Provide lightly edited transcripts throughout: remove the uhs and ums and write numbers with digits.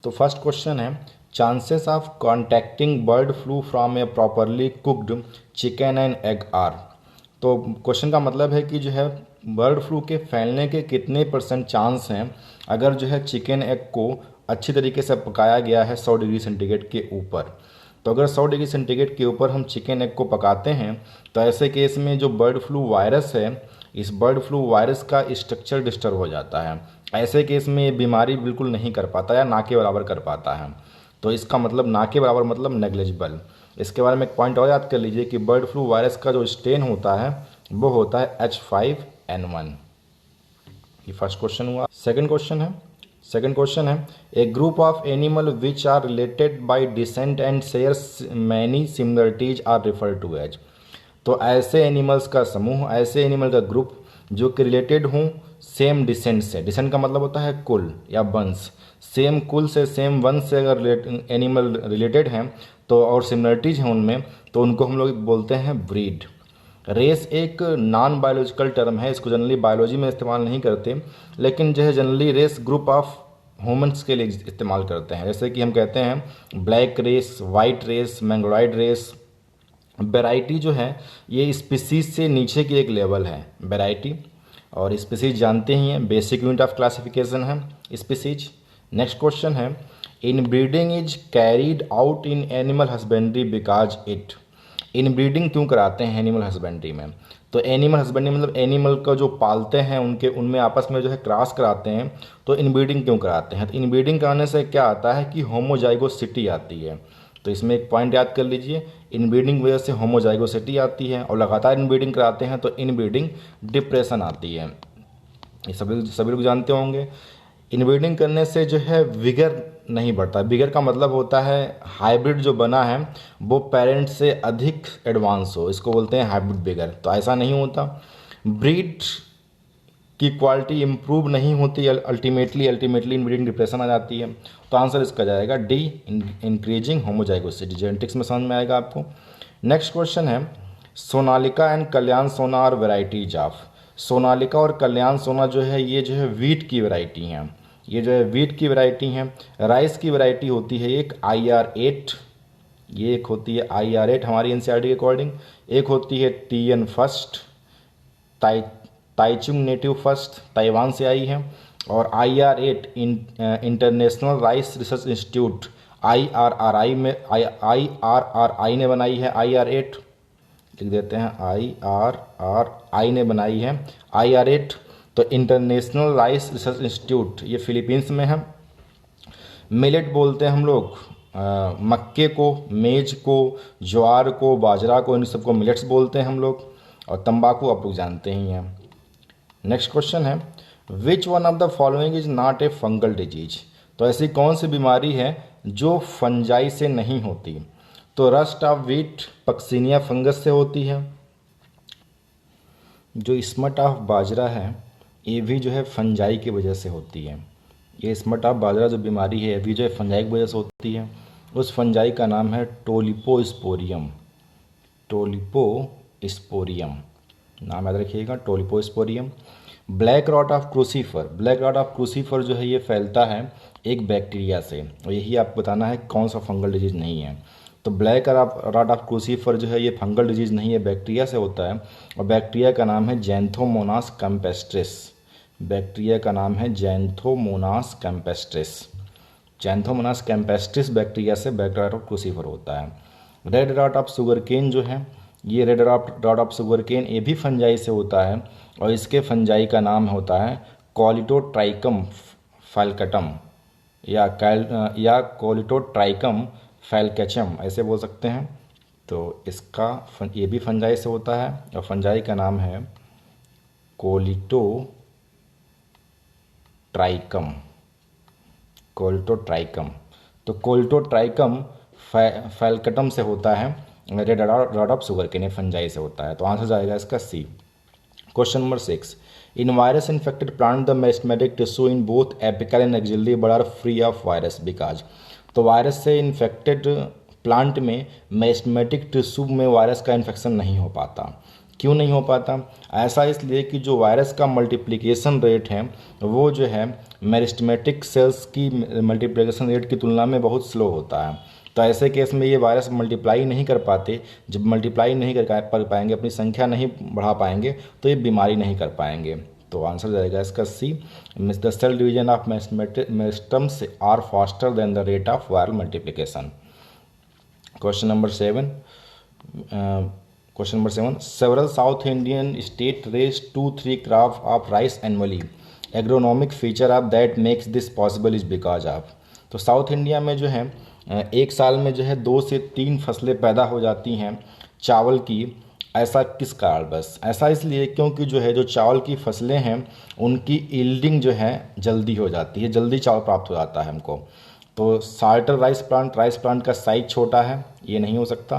तो first question है, chances of contacting bird flu from a properly cooked chicken and egg are. तो question का मतलब है कि जो है बर्ड फ्लू के फैलने के कितने % चांस हैं अगर जो है चिकन एग को अच्छी तरीके से पकाया गया है 100 डिग्री सेंटीग्रेड के ऊपर। तो अगर 100 डिग्री सेंटीग्रेड के ऊपर हम चिकन एग को पकाते हैं तो ऐसे केस में जो बर्ड फ्लू वायरस है, इस बर्ड फ्लू वायरस का स्ट्रक्चर डिस्टर्ब हो जाता है। ऐसे केस में ये बीमारी बिल्कुल नहीं कर पाता या ना के बराबर कर पाता है। तो इसका मतलब ना के बराबर मतलब नेग्लिजिबल। इसके बारे में एक पॉइंट और याद कर लीजिए कि बर्ड फ्लू वायरस का जो स्ट्रेन होता है वो होता है H5N1। ये फर्स्ट क्वेश्चन हुआ। सेकंड क्वेश्चन है a group of animal which are related by descent and shares many similarities are refer to as. तो ऐसे एनिमल्स का समूह, ऐसे एनिमल का ग्रुप जो कि रिलेटेड हों सेम डिसेंट से। डिसेंट का मतलब होता है कुल या वंश। सेम कुल से, सेम वंश से अगर एनिमल रिलेटेड हैं तो और सिमिलरिटीज हैं उनमें, तो उनको हम लोग बोलते हैं ब्रीड। रेस एक नॉन बायोलॉजिकल टर्म है, इसको जनरली बायोलॉजी में इस्तेमाल नहीं करते, लेकिन जो है generally race group of humans के लिए इस्तेमाल करते हैं। जैसे कि हम कहते हैं black race, white race, mongoloid race. Variety जो है ये स्पीसीज से नीचे की एक लेवल है वैरायटी, और स्पीसीज जानते ही हैं बेसिक यूनिट ऑफ क्लासिफिकेशन है स्पीसीज। नेक्स्ट क्वेश्चन है इन breeding is carried out in animal husbandry because it. In breeding क्यों कराते हैं एनिमल हस्बेंड्री में? तो एनिमल हस्बेंड्री मतलब एनिमल का जो पालते हैं उनके उनमें आपस में जो है क्रॉस कराते हैं। तो इन ब्रीडिंग क्यों कराते हैं? तो इन ब्रीडिंग कराने से क्या आता है कि होमोजाइगोसिटी आती है। तो इसमें एक पॉइंट याद कर लीजिए, इनब्रीडिंग वजह से होमोजाइगोसिटी आती है, और लगातार इनब्रीडिंग कराते हैं तो इनब्रीडिंग डिप्रेशन आती है। ये सभी लोग जानते होंगे। इनब्रीडिंग करने से जो है विगर नहीं बढ़ता। विगर का मतलब होता है हाइब्रिड जो बना है वो पेरेंट से अधिक एडवांस हो, इसको बोलते हैं हाइब्रिड विगर। तो ऐसा नहीं होता, ब्रीड की क्वालिटी इंप्रूव नहीं होती, अल्टीमेटली इनब्रीडिंग डिप्रेशन आ जाती है। तो आंसर इसका जाएगा डी, इंक्रीजिंग होमोजाइगोसिटी। जेनेटिक्स में समझ में आएगा आपको। नेक्स्ट क्वेश्चन है सोनालिका एंड कल्याण सोना आर वेराइटीज ऑफ। सोनालिका और कल्याण सोना जो है ये जो है वीट की वैरायटी हैं। ये जो है वीट की वैरायटी हैं। राइस की वैरायटी होती है एक IR8, ये एक होती है IR8 हमारी NCERT के अकॉर्डिंग। एक होती है TN first, Taichung native first, Taiwan से आई है। और IR8 international rice research institute IRRI ने बनाई है। IR8 लिख देते हैं, IRRI ने बनाई है IR8। तो इंटरनेशनल राइस रिसर्च इंस्टीट्यूट ये फिलीपींस में है। मिलेट बोलते हैं हम लोग मक्के को, मेज को, ज्वार को, बाजरा को, इन सबको मिलेट्स बोलते हैं हम लोग। और तंबाकू आप लोग जानते ही हैं। नेक्स्ट क्वेश्चन है विच one of the following is not a fungal disease. तो ऐसी कौन सी बीमारी है जो फंजाई से नहीं होती? तो rust of wheat Puccinia fungus से होती है। जो स्मट ऑफ बाजरा है ये भी जो है फंजाई की वजह से होती है। ये स्मट ऑफ बाजरा जो बीमारी है ये भी जो है फंजाई की वजह से होती है। उस फंजाई का नाम है टोलिपोस्पोरियम। टोलिपोस्पोरियम नाम याद रखिएगा, Tolyposporium. Black rot of crucifer. Black rot of crucifer जो है ये फैलता है एक बैक्टीरिया से, और यही आपको बताना है कौन सा फंगल डिजीज नहीं है। तो ब्लैक रॉट ऑफ क्रूसीफर जो है ये फंगल डिजीज नहीं है, बैक्टीरिया से होता है, और बैक्टीरिया का नाम है जैंथोमोनास कैम्पेस्ट्रिस। बैक्टीरिया का नाम है Xanthomonas campestris. Xanthomonas campestris bacteria से ब्लैक रॉट ऑफ क्रूसीफर होता है। रेड रॉट ऑफ शुगरकेन जो है ये रेड रॉट ऑफ शुगरकेन ये भी फंजाई से होता है, और इसके फंजाई का नाम होता है कॉलिटोट्राइकम फैल्कटम या कॉलिटोट्राइकम फैल्केचम, ऐसे बोल सकते हैं। तो इसका ये भी फंजाई से होता है, और फंजाई का नाम है कोलिटोट्राइकम। तो कोलिटोट्राइकम फैल्कटम से होता है। Red rot of sugarcane fungi से होता है। तो आंसर जाएगा इसका C. Question number 6 in virus infected plant the meristematic tissue in both apical and axillary bud are free of virus because. तो वायरस से इन्फेक्टेड प्लांट में मेस्टमेटिक टिश्यू में वायरस का इन्फेक्शन नहीं हो पाता। क्यों नहीं हो पाता? ऐसा इसलिए कि जो वायरस का मल्टीप्लिकेशन रेट है वो जो है मेरिस्टेमेटिक सेल्स की मल्टीप्लिकेशन रेट की तुलना में बहुत स्लो होता है। तो ऐसे केस में ये वायरस मल्टीप्लाई नहीं कर पाते। जब मल्टीप्लाई नहीं कर पाएंगे, अपनी संख्या नहीं बढ़ा पाएंगे, तो ये बीमारी नहीं कर पाएंगे। तो आंसर जाएगा इसका C. The cell division of meristems are faster than the rate of viral multiplication. Question number 7 several South Indian state raise 2-3 crop of rice annually. Agronomic feature of that makes this possible is because of। तो south India में जो है एक साल में जो है 2 से 3 फसलें पैदा हो जाती हैं चावल की। ऐसा किस कारण? बस ऐसा इसलिए क्योंकि जो है जो चावल की फसलें हैं उनकी यील्डिंग जो है जल्दी हो जाती है, जल्दी चावल प्राप्त हो जाता है हमको। तो साल्टर राइस प्लांट का साइज छोटा है, ये नहीं हो सकता।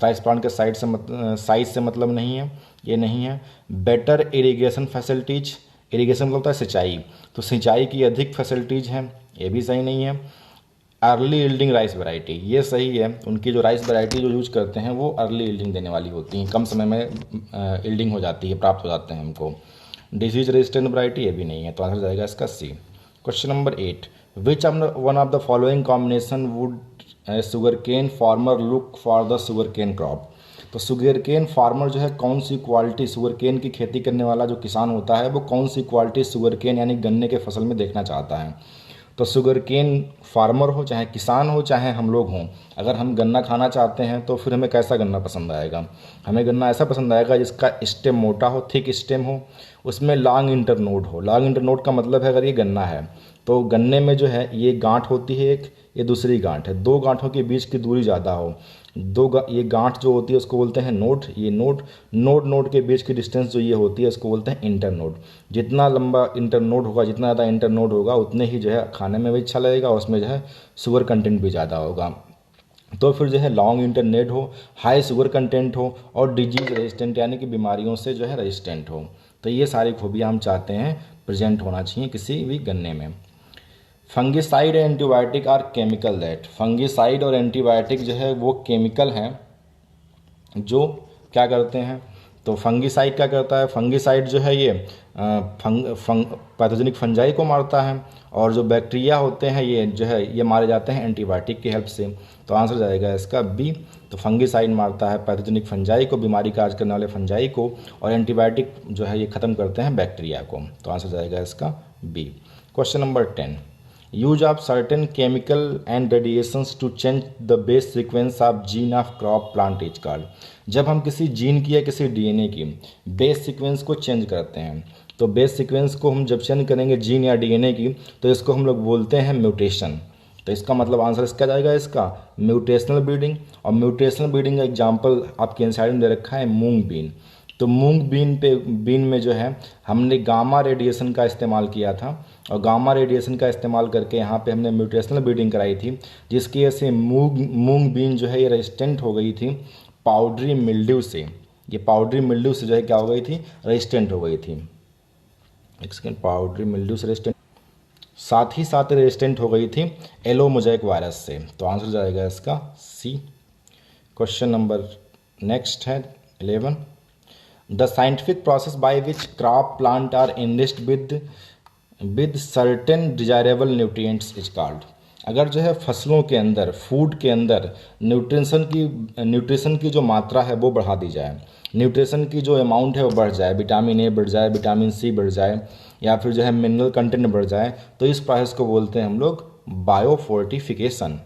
राइस प्लांट के साइज से मतलब नहीं है, ये नहीं है। बेटर इरिगेशन फैसिलिटीज, इरिगेशन मतलब होता है सिंचाई, तो सिंचाई की अधिक फैसिलिटीज़ हैं, ये भी सही नहीं है। अर्ली यील्डिंग राइस वैरायटी, ये सही है। उनकी जो राइस वैरायटी जो यूज करते हैं वो अर्ली यील्डिंग देने वाली होती हैं, कम समय में यील्डिंग हो जाती है, प्राप्त हो जाते हैं हमको। डिजीज रेजिस्टेंट वैरायटी, ये भी नहीं है। तो आंसर जाएगा इसका C. Question number 8 which one of the following combination would sugarcane farmer look for the sugarcane crop. तो शुगर केन फार्मर जो है कौन सी क्वालिटी, शुगर केन की खेती करने वाला जो किसान होता है वो कौन सी क्वालिटी शुगर केन यानी गन्ने के फसल में देखना चाहता है। तो शुगर केन फार्मर हो, चाहे किसान हो, चाहे हम लोग हों, अगर हम गन्ना खाना चाहते हैं तो फिर हमें कैसा गन्ना पसंद आएगा? हमें गन्ना ऐसा पसंद आएगा जिसका स्टेम मोटा हो, थिक स्टेम हो, उसमें लॉन्ग इंटरनोड हो। लॉन्ग इंटरनोड का मतलब है अगर ये गन्ना है तो गन्ने में जो है ये गांठ होती है एक, ये दूसरी गांठ है, 2 गांठों के बीच की दूरी ज़्यादा हो। ये गांठ जो होती है उसको बोलते हैं नोड। ये नोड के बीच की डिस्टेंस जो ये होती है उसको बोलते हैं इंटर नोड। जितना लंबा इंटर नोड होगा, जितना ज़्यादा इंटर नोड होगा, उतने ही जो है खाने में भी अच्छा लगेगा और उसमें जो है शुगर कंटेंट भी ज़्यादा होगा। तो फिर जो है लॉन्ग इंटरनेट हो, हाई शुगर कंटेंट हो और डिजीज रेजिस्टेंट यानी कि बीमारियों से जो है रेजिस्टेंट हो। तो ये सारी खूबियाँ हम चाहते हैं प्रेजेंट होना चाहिए किसी भी गन्ने में। Fungicide and antibiotic are chemical that. Fungicide और एंटीबायोटिक जो है वो केमिकल हैं जो क्या करते हैं। तो फंगिसाइड क्या करता है? फंगिसाइड जो है ये पैथोजेनिक फंजाई को मारता है और जो बैक्टीरिया होते हैं ये जो है ये मारे जाते हैं एंटीबायोटिक की हेल्प से। तो आंसर जाएगा इसका बी। तो फंगिसाइड मारता है पैथोजेनिक फंजाई को, बीमारी का काज करने वाले फंजाई को, और एंटीबायोटिक जो है ये ख़त्म करते हैं बैक्टीरिया को। तो आंसर जाएगा इसका B. Question number 10 use of certain chemical and radiations to change the base sequence of gene of crop plant is called. जब हम किसी जीन की या किसी डीएनए की बेस सीक्वेंस को चेंज करते हैं, तो बेस सीक्वेंस को हम जब चेंज करेंगे जीन या डीएनए की, तो इसको हम लोग बोलते हैं म्यूटेशन। तो इसका मतलब आंसर इसका जाएगा इसका म्यूटेशनल ब्रीडिंग। और म्यूटेशनल ब्रीडिंग का एग्जाम्पल आपके इंसाइड में दे रखा है मूंग बीन। तो मूंग बीन में जो है हमने गामा रेडिएशन का इस्तेमाल किया था, और गामा रेडिएशन का इस्तेमाल करके यहाँ पे हमने म्यूटेशनल ब्रीडिंग कराई थी, जिसकी वजह से मूंग बीन जो है ये रेजिस्टेंट हो गई थी पाउडरी मिल्ड्यू से। ये पाउडरी मिल्ड्यू से जो है क्या हो गई थी? रेजिस्टेंट हो गई थी। एक सेकेंड, पाउडरी मिल्ड्यू से रेजिस्टेंट, साथ ही साथ रेजिस्टेंट हो गई थी येलो मोज़ेक वायरस से। तो आंसर जाएगा इसका सी। क्वेश्चन नंबर नेक्स्ट है 11 the scientific process by which crop plant are enriched with certain desirable nutrients is called. अगर जो है फसलों के अंदर, फूड के अंदर न्यूट्रिशन की जो मात्रा है वो बढ़ा दी जाए, न्यूट्रिशन की जो अमाउंट है वो बढ़ जाए, विटामिन ए बढ़ जाए, विटामिन सी बढ़ जाए, या फिर जो है मिनरल कंटेंट बढ़ जाए, तो इस प्रोसेस को बोलते हैं हम लोग बायोफोर्टिफिकेशन।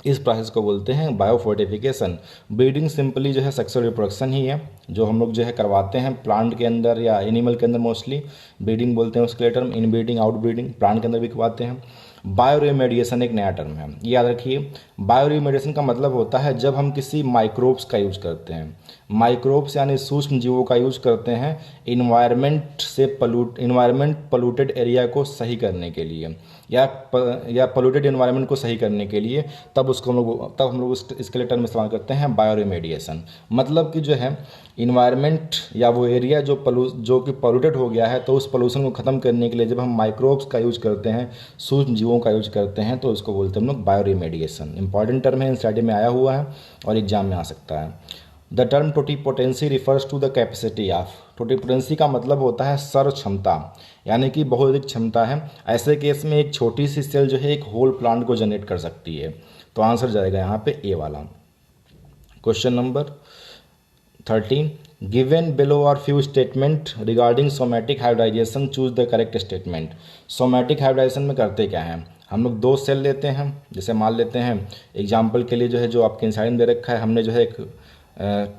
इस प्रोसेस को बोलते हैं बायोफोर्टिफिकेशन। ब्रीडिंग सिंपली जो है सेक्सुअल रिप्रोडक्शन ही है, जो हम लोग जो है करवाते हैं प्लांट के अंदर या एनिमल के अंदर। मोस्टली ब्रीडिंग बोलते हैं उसके टर्म, इन ब्रीडिंग, आउट ब्रीडिंग प्लांट के अंदर भी करवाते हैं। बायोरेमेडिएशन एक नया टर्म है, ये याद रखिए। बायोरेमेडिएशन का मतलब होता है जब हम किसी माइक्रोब्स का यूज करते हैं, माइक्रोब्स यानी सूक्ष्म जीवों का यूज करते हैं इन्वायरमेंट पोल्यूटेड एरिया को सही करने के लिए, या पोल्यूटेड इन्वायरमेंट को सही करने के लिए, तब हम लोग इसके लिए टर्म इस्तेमाल करते हैं बायोरेमेडिएशन। मतलब कि जो है इन्वायरमेंट या वो एरिया जो कि पोल्यूटेड हो गया है, तो उस पोल्यूशन को ख़त्म करने के लिए जब हम माइक्रोब्स का यूज करते हैं, सूक्ष्म जीवों का यूज करते हैं, तो उसको बोलते हैं हम लोग बायोरेमेडिएशन। इंपॉर्टेंट टर्म है, एनसीईआरटी में आया हुआ है और एग्जाम में आ सकता है। The term totipotency refers to the capacity of, totipotency का मतलब होता है सर्व क्षमता, यानी कि बहुत अधिक क्षमता है। ऐसे केस में एक छोटी सी सेल जो है एक होल प्लांट को जनरेट कर सकती है। तो आंसर जाएगा यहाँ पे ए वाला। Question number 13, given below are few statement regarding somatic hybridization, choose the correct statement. Somatic hybridization में करते क्या है, हम लोग दो सेल लेते हैं, जैसे मान लेते हैं एग्जाम्पल के लिए जो है जो आपके इंसाइड में दे रखा है, हमने जो है एक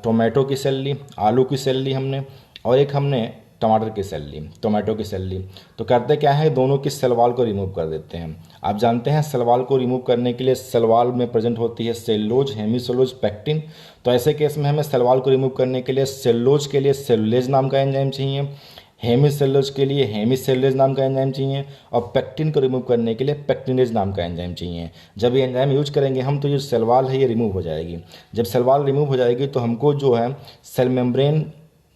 टोमेटो की सेल ली, आलू की सेल ली हमने, और एक हमने टमाटर की सेल ली, टोमेटो की सेल ली। तो करते क्या है, दोनों की सेल वॉल को रिमूव कर देते हैं। आप जानते हैं सेल वॉल को रिमूव करने के लिए सेल वॉल में प्रेजेंट होती है सेलुलोज, हेमीसेलुलोज, पेक्टिन। तो ऐसे केस में हमें सेल वॉल को रिमूव करने के लिए सेलुलोज के लिए सेलुलेज नाम का एंजाइम चाहिए, हेमीसेलुलोज के लिए हेमीसेलुलेज नाम का एंजाइम चाहिए, और पेक्टिन को रिमूव करने के लिए पेक्टिनेज नाम का एंजाइम चाहिए। जब ये एंजाइम यूज करेंगे हम तो ये सेल वॉल है ये रिमूव हो जाएगी। जब सेल वॉल रिमूव हो जाएगी तो हमको जो है सेल मेम्ब्रेन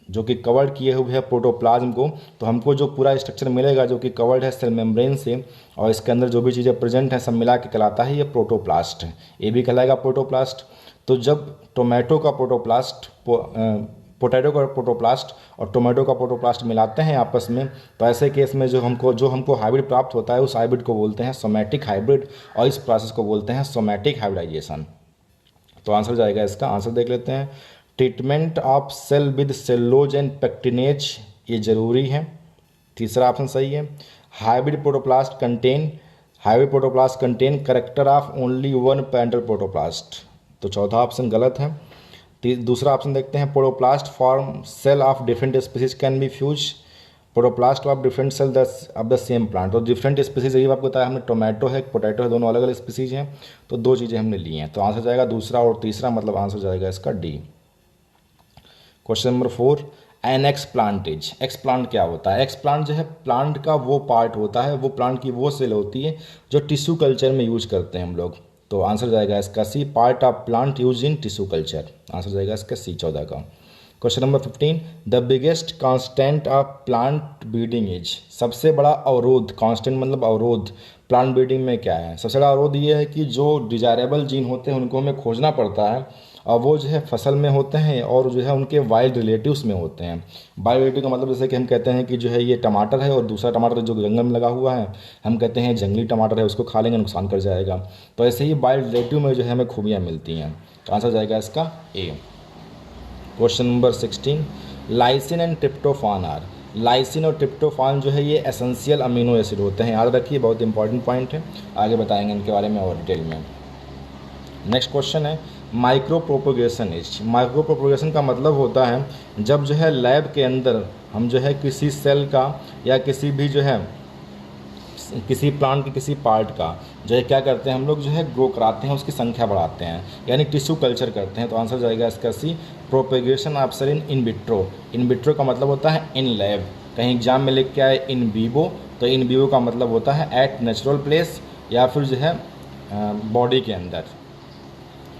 जो कि कवर्ड किए हुए है प्रोटोप्लाज्म को, तो हमको जो पूरा स्ट्रक्चर मिलेगा जो कि कवर्ड है सेल मेम्ब्रेन से, और इसके अंदर जो भी चीज़ें प्रेजेंट हैं सब मिला के कहलाता है ये प्रोटोप्लास्ट है, ये भी कहलाएगा प्रोटोप्लास्ट। तो जब टोमेटो का प्रोटोप्लास्ट पोटैटो का प्रोटोप्लास्ट और टोमेटो का प्रोटोप्लास्ट मिलाते हैं आपस में, तो ऐसे केस में जो हमको हाइब्रिड प्राप्त होता है उस हाइब्रिड को बोलते हैं सोमैटिक हाइब्रिड, और इस प्रोसेस को बोलते हैं सोमैटिक हाइब्रिडाइजेशन। तो आंसर जाएगा इसका, आंसर देख लेते हैं। Treatment of cell with cellulose and pectinase, ये जरूरी है, तीसरा ऑप्शन सही है। Hybrid protoplast contain character of only one parental protoplast, तो चौथा ऑप्शन गलत है। दूसरा ऑप्शन देखते हैं, protoplast form cell of different species can be fuse, protoplast of different cell of the same plant. तो डिफरेंट स्पीसीज यही आपको बताया हमने, टोमेटो है पोटैटो है, दोनों अलग अलग स्पीसीज हैं, तो दो चीज़ें हमने ली हैं। तो आंसर जाएगा दूसरा और तीसरा, मतलब आंसर जाएगा इसका D. Question number 4, an explant. Explant क्या होता है, एक्सप्लांट जो है प्लांट का वो पार्ट होता है, वो प्लांट की वो सेल होती है जो टिश्यू कल्चर में यूज करते हैं हम लोग। तो आंसर जाएगा इसका C, part of plant use in tissue culture, answer जाएगा इसका सी 14 का। Question number 15, the biggest constraint of plant breeding as. सबसे बड़ा अवरोध, कांस्टेंट मतलब अवरोध, प्लांट ब्रीडिंग में क्या है। सबसे बड़ा अवरोध ये है कि जो डिजायरेबल जीन होते हैं उनको हमें खोजना पड़ता है, और वो जो है फसल में होते हैं और जो है उनके वाइल्ड रिलेटिव्स में होते हैं। वाइल्ड रिलेटिव का मतलब जैसे कि हम कहते हैं कि जो है ये टमाटर है और दूसरा टमाटर जो जंगल में लगा हुआ है हम कहते हैं जंगली टमाटर है, उसको खा लेंगे नुकसान कर जाएगा। तो ऐसे ही वाइल्ड रिलेटिव में जो है हमें खूबियाँ मिलती हैं। तो आंसर जाएगा इसका A. Question number 16, lysine and tryptophan are. Lysine और ट्रिप्टोफान जो है ये एसेंशियल अमीनो एसिड होते हैं, याद रखिए, बहुत इंपॉर्टेंट पॉइंट है, आगे बताएंगे इनके बारे में और डिटेल में। नेक्स्ट क्वेश्चन है micro propagation as. Micro propagation का मतलब होता है जब जो है लैब के अंदर हम जो है किसी सेल का या किसी भी जो है किसी प्लांट के किसी पार्ट का जो है क्या करते हैं हम लोग जो है ग्रो कराते हैं, उसकी संख्या बढ़ाते हैं, यानी टिश्यू कल्चर करते हैं। तो आंसर जाएगा इसका C, propagation of cell in vitro. In vitro का मतलब होता है इन लैब, कहीं एग्जाम में लिख के आए इन वीवो, तो इन वीवो का मतलब होता है एट नेचुरल प्लेस या फिर जो है बॉडी के अंदर,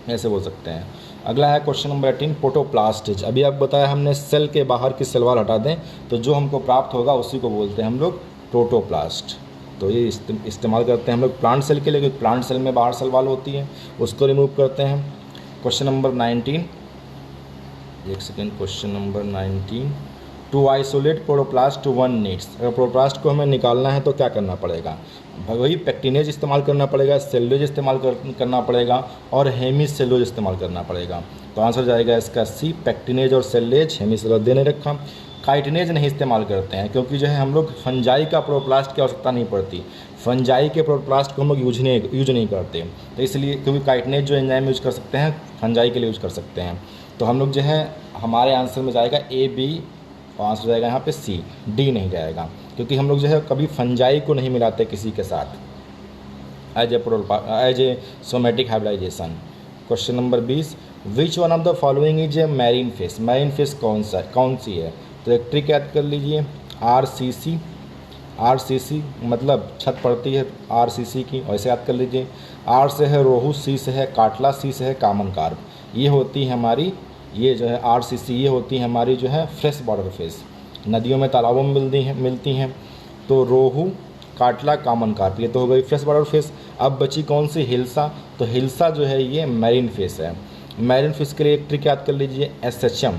ऐसे बोल सकते हैं। अगला है क्वेश्चन नंबर 18, प्रोटोप्लास्ट। अभी आप बताया हमने सेल के बाहर की सेल वॉल हटा दें तो जो हमको प्राप्त होगा उसी को बोलते हैं हम लोग प्रोटोप्लास्ट। तो ये इस्तेमाल करते हैं हम लोग प्लांट सेल के लिए, क्योंकि प्लांट सेल में बाहर सेल वॉल होती है, उसको रिमूव करते हैं। क्वेश्चन नंबर 19, एक second, question number 19, to isolate protoplast to one needs. अगर प्रोटोप्लास्ट को हमें निकालना है तो क्या करना पड़ेगा, वही पेक्टिनेज इस्तेमाल करना पड़ेगा, सेलुलोज इस्तेमाल करना पड़ेगा और हेमीसेलुलोज इस्तेमाल करना पड़ेगा। तो आंसर जाएगा इसका सी, पेक्टिनेज और सेलुलोज, हेमीसेलुलोज देने रखा। काइटिनेज नहीं इस्तेमाल करते हैं क्योंकि जो है हम लोग फंजाई का प्रोटोप्लास्ट की आवश्यकता नहीं पड़ती, फंजाई के प्रोटोप्लास्ट को हम लोग यूज नहीं करते, तो इसलिए क्योंकि काइटिनेज जो एंजाइम यूज कर सकते हैं फंजाई के लिए यूज कर सकते हैं। तो हम लोग जो है हमारे आंसर में जाएगा ए बी, और आंसर जाएगा यहाँ पे सी, डी नहीं जाएगा, क्योंकि हम लोग जो है कभी फंजाई को नहीं मिलाते किसी के साथ as a somatic hybridization. Question number 20, which one of the following is a marine fish. Marine fish कौन सी है, तो एक ट्रिक याद कर लीजिए, RCC। RCC मतलब छत पड़ती है RCC की, वैसे याद कर लीजिए। R से है रोहू, C से है काटला, C से है कामन कार्प। ये होती है हमारी, ये जो है RCC, ये होती है हमारी जो है फ्रेश वाटर फिश, नदियों में तालाबों में मिलती हैं। तो रोहू, काटला, कामन कार्प, ये तो हो गई फ्रेश वाटर फिश। अब बची कौन सी, हिल्सा। तो हिल्सा जो है ये मैरीन फिश है। मैरिन फिश के लिए एक ट्रिक याद कर लीजिए, SHM।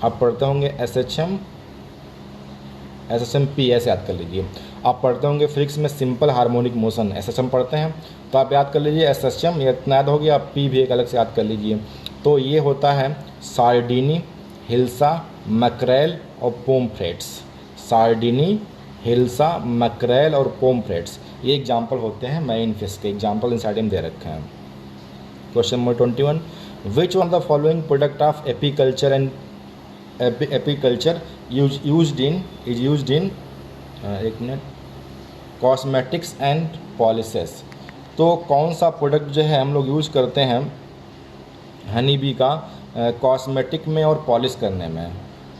आप पढ़ते होंगे SHM ऐसे याद कर लीजिए। आप पढ़ते होंगे फिजिक्स में सिंपल हार्मोनिक मोशन SHM पढ़ते हैं, तो आप याद कर लीजिए SHM, ये इतना याद हो गया। आप P भी एक अलग से याद कर लीजिए। तो ये होता है सार्डिनी, हिल्सा, मैक्रेल और पोम्फ्रेट्स। सार्डिनी, हिल्सा, मैक्रेल और पोम्फ्रेट्स ये एग्जाम्पल होते हैं मैरिन फिश के। एग्जाम्पल इन साइड में दे रखे हैं। Question number 21, which one the following product of apiculture and apiculture used in एक मिनट कॉस्मेटिक्स एंड पॉलिसेस। तो कौन सा प्रोडक्ट जो है हम लोग यूज करते हैं हनी बी का कॉस्मेटिक में और पॉलिश करने में?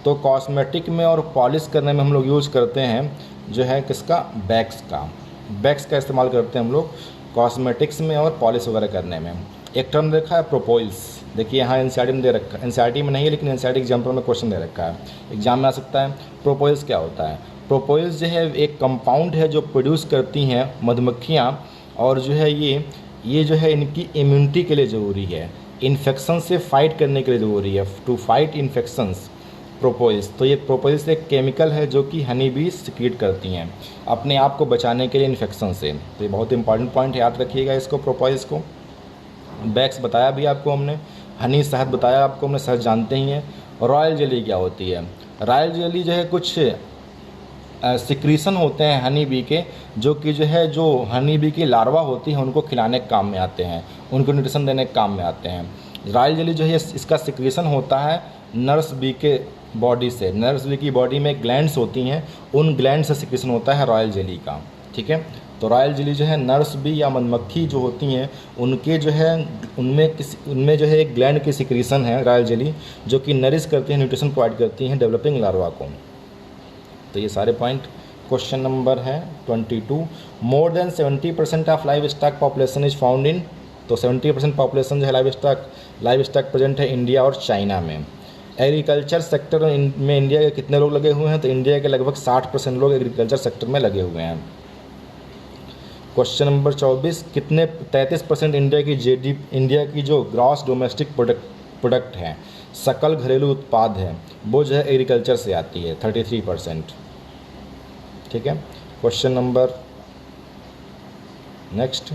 तो कॉस्मेटिक में और पॉलिश करने में हम लोग यूज़ करते हैं जो है किसका, बैक्स का इस्तेमाल करते हैं हम लोग कॉस्मेटिक्स में और पॉलिश वगैरह करने में। एक टर्म देखा है प्रोपोइल्स, देखिए यहाँ एनसीईआरटी में दे रखा है, एनसीईआरटी में नहीं है लेकिन एनसीईआरटी एग्जाम्पल में क्वेश्चन दे रखा है, एग्जाम में आ सकता है। प्रोपोइल्स क्या होता है? प्रोपोइल्स जो है एक कंपाउंड है जो प्रोड्यूस करती हैं मधुमक्खियाँ, और जो है ये जो है इनकी इम्यूनिटी के लिए ज़रूरी है, इन्फेक्शन से फाइट करने के लिए ज़रूरी है, टू फाइट इन्फेक्शंस प्रोपोइल्स। तो ये प्रोपोइल्स एक केमिकल है जो कि हनी बी सिक्रीट करती हैं अपने आप को बचाने के लिए इन्फेक्शन से। तो ये बहुत इंपॉर्टेंट पॉइंट है, याद रखिएगा इसको, प्रोपोइल्स को। बैक्स बताया भी आपको हमने, हनी शहद बताया आपको हमने, शहद जानते ही हैं। रॉयल जेली क्या होती है? रॉयल जेली जो है कुछ सिक्रीशन होते हैं हनी बी के, जो कि जो है जो हनी बी की लार्वा होती है उनको खिलाने के काम में आते हैं, उनको न्यूट्रिशन देने के काम में आते हैं। रॉयल जेली जो है इसका सिक्रीशन होता है नर्स बी के बॉडी से। नर्स बी की बॉडी में ग्लैंड्स होती हैं, उन ग्लैंड से सिक्रीशन होता है रॉयल जेली का, ठीक है। तो रॉयल जेली जो है नर्स बी या मधुमक्खी जो होती हैं उनके जो है उनमें जो है एक ग्लैंड की सिक्रीशन है रॉयल जेली, जो कि नरिश करती है, न्यूट्रिशन प्रोवाइड करती हैं डेवलपिंग लार्वा को। तो ये सारे पॉइंट। क्वेश्चन नंबर है 22, more than 70% of live stock population is found in. तो 70% पॉपुलेशन जो है लाइव स्टॉक प्रेजेंट है इंडिया और चाइना में। एग्रीकल्चर सेक्टर में इंडिया के कितने लोग लगे हुए हैं? तो इंडिया के लगभग 60% लोग एग्रीकल्चर सेक्टर में लगे हुए हैं। क्वेश्चन नंबर 24, 33% इंडिया की जो ग्रॉस डोमेस्टिक प्रोडक्ट है, सकल घरेलू उत्पाद है, वो जो है एग्रीकल्चर से आती है 33%, ठीक है। Question number next,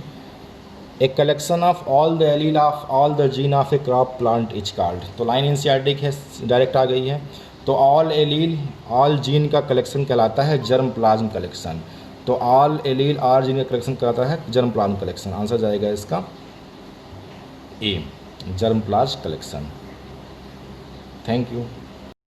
a collection of all the allele of all the gene of a crop plant is called. तो लाइन एनसीईआरटी है डायरेक्ट आ गई है। तो ऑल एलील ऑल जीन का कलेक्शन कहलाता है जर्म प्लाज्म कलेक्शन। तो ऑल एलील ऑल जीन का कलेक्शन कहलाता है जर्म प्लाज्म कलेक्शन। आंसर जाएगा इसका A, germplasm collection. Thank you.